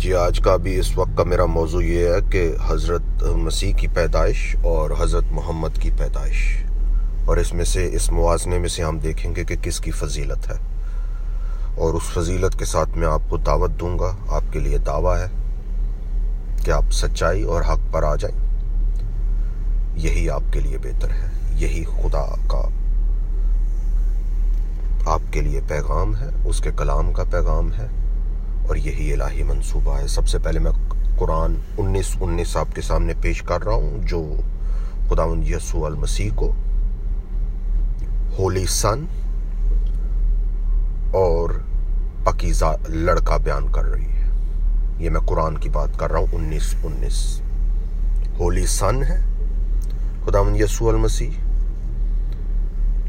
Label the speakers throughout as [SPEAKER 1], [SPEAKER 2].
[SPEAKER 1] جی آج کا بھی اس وقت کا میرا موضوع یہ ہے کہ حضرت مسیح کی پیدائش اور حضرت محمد کی پیدائش، اور اس میں سے اس موازنے میں سے ہم دیکھیں گے کہ کس کی فضیلت ہے، اور اس فضیلت کے ساتھ میں آپ کو دعوت دوں گا. آپ کے لیے دعویٰ ہے کہ آپ سچائی اور حق پر آ جائیں. یہی آپ کے لیے بہتر ہے، یہی خدا کا آپ کے لیے پیغام ہے، اس کے کلام کا پیغام ہے، اور یہی الہی منصوبہ ہے. سب سے پہلے میں قرآن 19:19 آپ کے سامنے پیش کر رہا ہوں، جو خداوند یسوع المسیح کو ہولی سن اور پاکیزہ لڑکا بیان کر رہی ہے. یہ میں قرآن کی بات کر رہا ہوں. 19:19 ہولی سن ہے خداوند یسوع المسیح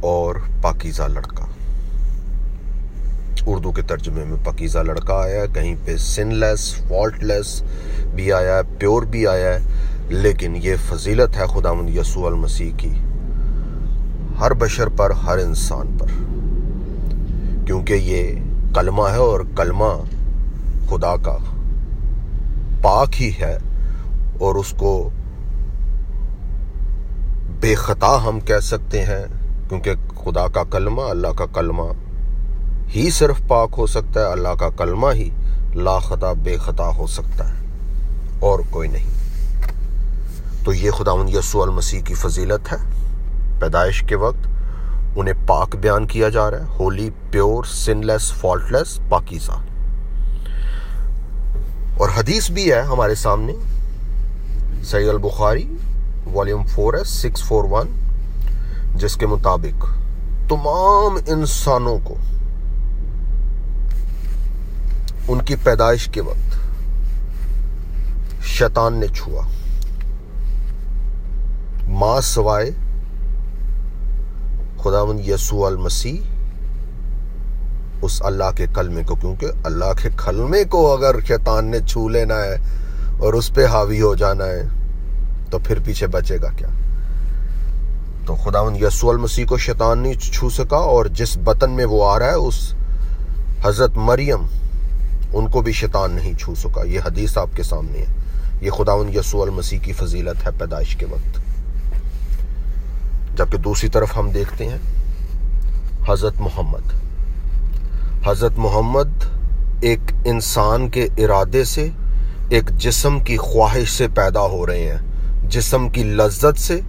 [SPEAKER 1] اور پاکیزہ لڑکا. اردو کے ترجمے میں پاکیزہ لڑکا آیا ہے، کہیں پہ سن لیس، فالٹ لیس بھی آیا ہے، پیور بھی آیا ہے، لیکن یہ فضیلت ہے خداوند یسوع المسیح کی ہر بشر پر، ہر انسان پر، کیونکہ یہ کلمہ ہے، اور کلمہ خدا کا پاک ہی ہے، اور اس کو بے خطا ہم کہہ سکتے ہیں، کیونکہ خدا کا کلمہ، اللہ کا کلمہ ہی صرف پاک ہو سکتا ہے، اللہ کا کلمہ ہی لا خطا بے خطا ہو سکتا ہے، اور کوئی نہیں. تو یہ خداوند یسوع المسیح کی فضیلت ہے. پیدائش کے وقت انہیں پاک بیان کیا جا رہا ہے، ہولی، پیور، سن لیس، فالٹ لیس، پاکیزہ. اور حدیث بھی ہے ہمارے سامنے، صحیح البخاری والیوم 4 ہے 641، جس کے مطابق تمام انسانوں کو ان کی پیدائش کے وقت شیطان نے چھوا، ماں سوائے خداوند یسوع المسیح اس اللہ کے کلمے کو، کیونکہ اللہ کے کلمے کو اگر شیطان نے چھو لینا ہے اور اس پہ حاوی ہو جانا ہے تو پھر پیچھے بچے گا کیا؟ تو خداوند یسوع المسیح کو شیطان نہیں چھو سکا، اور جس بطن میں وہ آ رہا ہے اس حضرت مریم، ان کو بھی شیطان نہیں چھو سکا. یہ حدیث آپ کے سامنے ہے. یہ خداوند یسوع المسیح کی فضیلت ہے پیدائش کے وقت. جبکہ دوسری طرف ہم دیکھتے ہیں حضرت محمد ایک انسان کے ارادے سے، ایک جسم کی خواہش سے پیدا ہو رہے ہیں، جسم کی لذت سے،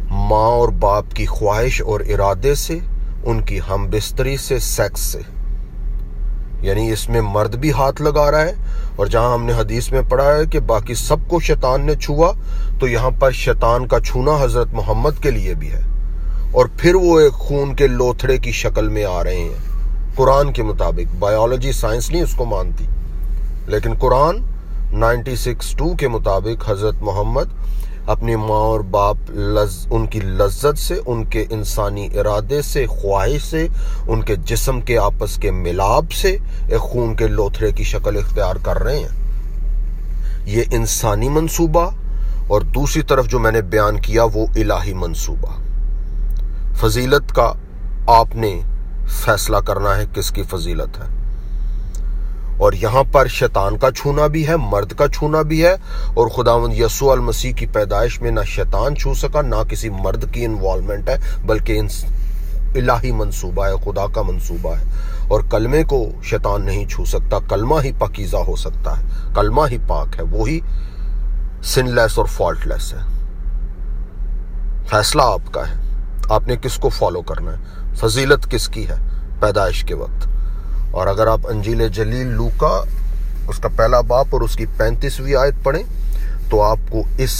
[SPEAKER 1] ماں اور باپ کی خواہش اور ارادے سے، ان کی ہم بستری سے، سیکس سے. یعنی اس میں مرد بھی ہاتھ لگا رہا ہے، اور جہاں ہم نے حدیث میں پڑھا ہے کہ باقی سب کو شیطان نے چھوا، تو یہاں پر شیطان کا چھونا حضرت محمد کے لیے بھی ہے، اور پھر وہ ایک خون کے لوتھڑے کی شکل میں آ رہے ہیں. قرآن کے مطابق، بایولوجی سائنس نہیں اس کو مانتی، لیکن قرآن 96:2 کے مطابق حضرت محمد اپنی ماں اور باپ ان کی لذت سے، ان کے انسانی ارادے سے، خواہش سے، ان کے جسم کے آپس کے ملاب سے ایک خون کے لوتھڑے کی شکل اختیار کر رہے ہیں. یہ انسانی منصوبہ، اور دوسری طرف جو میں نے بیان کیا وہ الہی منصوبہ. فضیلت کا آپ نے فیصلہ کرنا ہے کس کی فضیلت ہے. اور یہاں پر شیطان کا چھونا بھی ہے، مرد کا چھونا بھی ہے، اور خداوند یسوع المسیح کی پیدائش میں نہ شیطان چھو سکا، نہ کسی مرد کی انوالومنٹ ہے، بلکہ الہی منصوبہ ہے، خدا کا منصوبہ ہے. اور کلمے کو شیطان نہیں چھو سکتا، کلمہ ہی پاکیزہ ہو سکتا ہے، کلمہ ہی پاک ہے، وہی سن لیس اور فالٹ لیس ہے. فیصلہ آپ کا ہے، آپ نے کس کو فالو کرنا ہے، فضیلت کس کی ہے پیدائش کے وقت. اور اگر آپ انجیل جلیل لوکا اس کا 1 باب اور اس کی 35ویں آیت پڑھیں تو آپ کو اس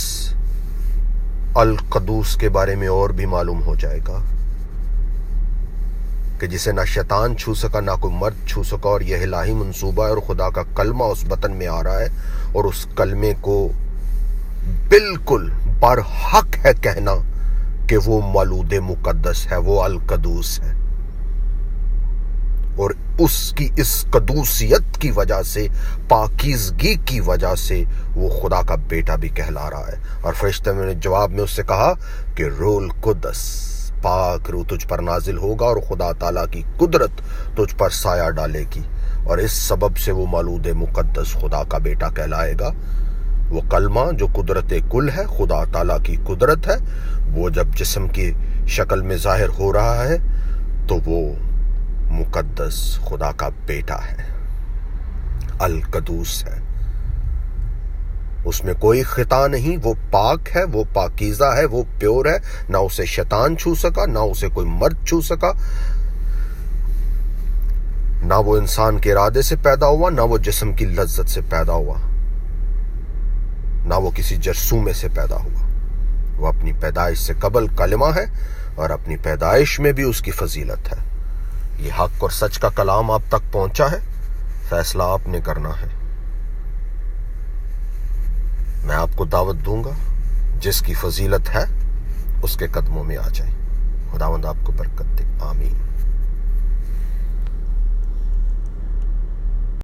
[SPEAKER 1] القدوس کے بارے میں اور بھی معلوم ہو جائے گا کہ جسے نہ شیطان چھو سکا، نہ کوئی مرد چھو سکا، اور یہ الہی منصوبہ ہے، اور خدا کا کلمہ اس بطن میں آ رہا ہے، اور اس کلمے کو بالکل برحق ہے کہنا کہ وہ مولود مقدس ہے، وہ القدوس ہے، اور اس کی اس قدوسیت کی وجہ سے، پاکیزگی کی وجہ سے وہ خدا کا بیٹا بھی کہلا رہا ہے. اور فرشتے نے جواب میں اس سے کہا کہ روح القدس، پاک روح تجھ پر نازل ہوگا، اور خدا تعالیٰ کی قدرت تجھ پر سایہ ڈالے گی، اور اس سبب سے وہ مولود مقدس خدا کا بیٹا کہلائے گا۔ وہ کلمہ جو قدرت کل ہے، خدا تعالیٰ کی قدرت ہے، وہ جب جسم کی شکل میں ظاہر ہو رہا ہے تو وہ مقدس خدا کا بیٹا ہے، القدوس ہے۔ اس میں کوئی خطا نہیں، وہ پاک ہے، وہ پاکیزہ ہے، وہ پیور ہے، نہ اسے شیطان چھو سکا، نہ اسے کوئی مرد چھو سکا، نہ وہ انسان کے ارادے سے پیدا ہوا، نہ وہ جسم کی لذت سے پیدا ہوا، نہ وہ کسی جرثومے سے پیدا ہوا۔ وہ اپنی پیدائش سے قبل کلمہ ہے اور اپنی پیدائش میں بھی اس کی فضیلت ہے۔ یہ حق اور سچ کا کلام آپ تک پہنچا ہے، فیصلہ آپ نے کرنا ہے۔ میں آپ کو دعوت دوں گا، جس کی فضیلت ہے اس کے قدموں میں آ جائیں۔ خداوند آپ کو برکت دے، آمین۔